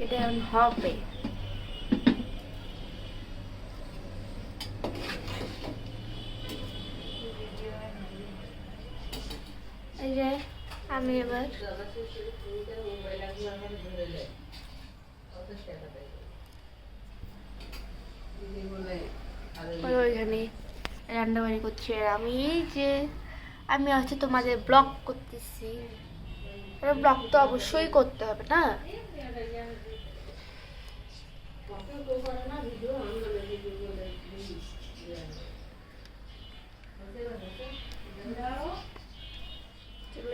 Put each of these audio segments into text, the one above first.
এটা এখন হবে। এই যে আমি এবার ওইখানে রান্নাবাড়ি করছি, আর আমি এই যে আমি হচ্ছে তোমাদের ব্লগ করতেছি। ব্লগ তো অবশ্যই করতে হবে না?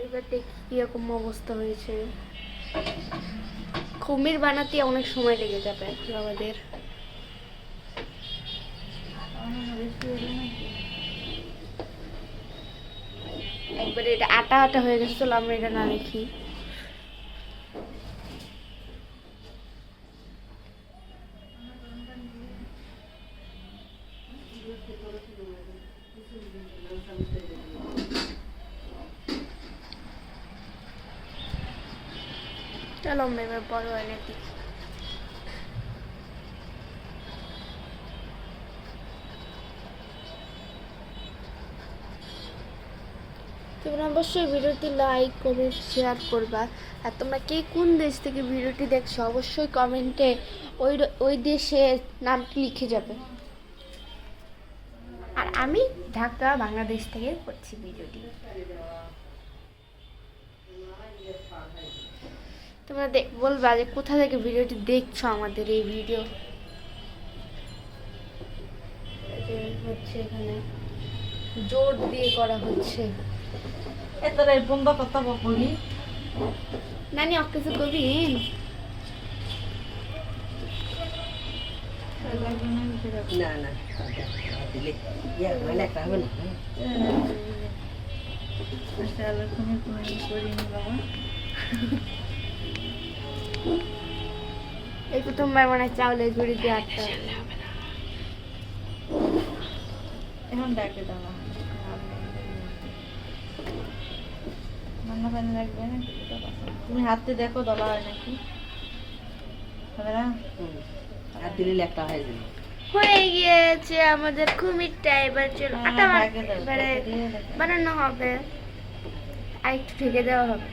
এবার দেখি কিরকম অবস্থা হয়েছে। কুমির বানাতে অনেক সময় লেগে যাবে এখন আমাদের। একবারে এটা আটা আটা হয়ে গেছে, চলো আমরা এটা না দেখি। চলো আমরা এবার বড় এনে দিই। তোমরা অবশ্যই ভিডিওটি লাইক কমেন্ট শেয়ার করবা। আর তোমরা কে কোন দেশ থেকে ভিডিওটি দেখছো অবশ্যই কমেন্টে ওই দেশের নামটি লিখে যাবে। আর আমি ঢাকা বাংলাদেশ থেকে করছি ভিডিওটি। তোমরা বলবা যে কোথা থেকে ভিডিওটি দেখছো আমাদের এই ভিডিও। হচ্ছে এখানে জোর দিয়ে করা হচ্ছে। এতরে বন্ধ কথা বলি নানি অক কিছু কবি না না দিলে ইয়া মানে একটা হবে না। আসলে তুমি করিনি বাবা। এই প্রথমবার মানে চাউলের গুঁড়ি দিয়ে আটটা এখন ডাকে দাও না রান্না পানি লাগবে না। তুমি হাতে দেখো দলা হয় নাকি হবে না? হাত দিলে একটা হয়ে যাবে। হয়ে গিয়েছে আমাদের কুমিরটা। এবার চলো আটা এবারে বানানো হবে, আর একটু ঢেকে দেওয়া হবে।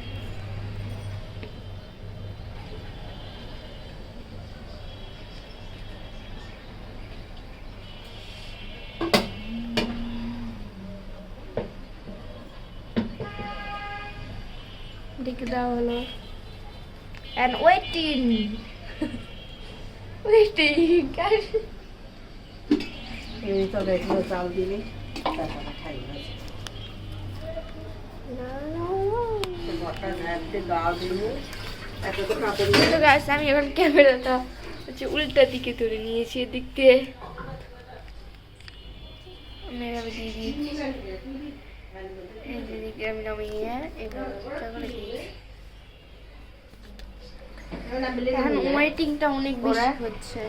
ঢেকে দেওয়া হলো and waiting waiting এই তো দেখো চাল দিলে তারপরে খাই না। ঘরটা ঝাড়তে দাও দিলে এত তো কাপড় তো গাছ আমি এখন ক্যামেরাটা হচ্ছে উল্টা দিকে তুলে নিয়েছি, এদিক দিয়ে আমি এভাবে দিয়ে দিয়েছি। এদিকে আমি নামিয়ে এবার এখন ওয়েটিংটা অনেক বেশি হচ্ছে।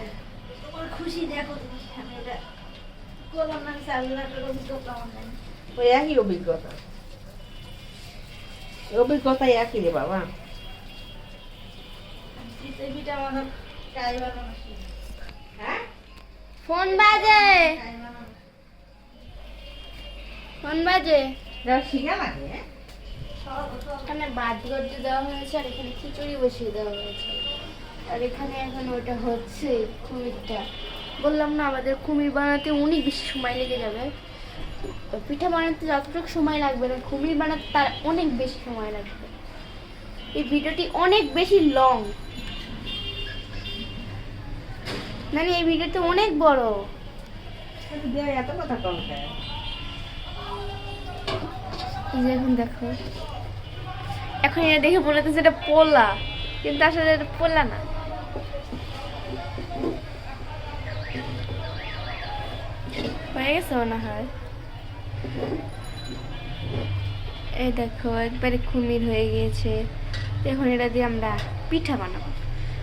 খুশি দেখো আমি এটা করলাম না, সালনাটার অভিজ্ঞতা আমার। ওই একই অভিজ্ঞতা, অভিজ্ঞতা একই রে বাবা। ফোন বাজে, ফোন বাজে। শিখা লাগে এখানে বাজি গজ্জে দেওয়া হয়েছে, আর এখানে খিচুড়ি বসিয়ে দেওয়া হয়েছে, আর এখানে এখন ওটা হচ্ছে কুমিরটা। বললাম না আমাদের কুমির বানাতে অনেক বেশি সময় লেগে যাবে। পিঠা বানাতে যতটুকু সময় লাগবে না, কুমির বানাতে তার অনেক বেশি সময় লাগবে। এই ভিডিওটি অনেক বেশি লং, মানে এই ভিডিওটি অনেক বড়। এত কথা কম খায়। এই যে এখন দেখো, এখন এটা দেখে মনে হচ্ছে এটা পোলা, কিন্তু আসলে এটা পোলা না। হয়ে গেছে মনে হয়। এই দেখো একবারে কুমির হয়ে গিয়েছে। এখন এটা দিয়ে আমরা পিঠা বানাবো।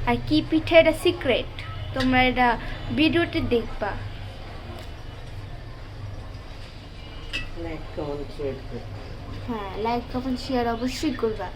আর কি পিঠা এটা সিক্রেট, তোমরা এটা ভিডিওটি দেখবা। হ্যাঁ, লাইক কমেন্ট শেয়ার অবশ্যই করবা।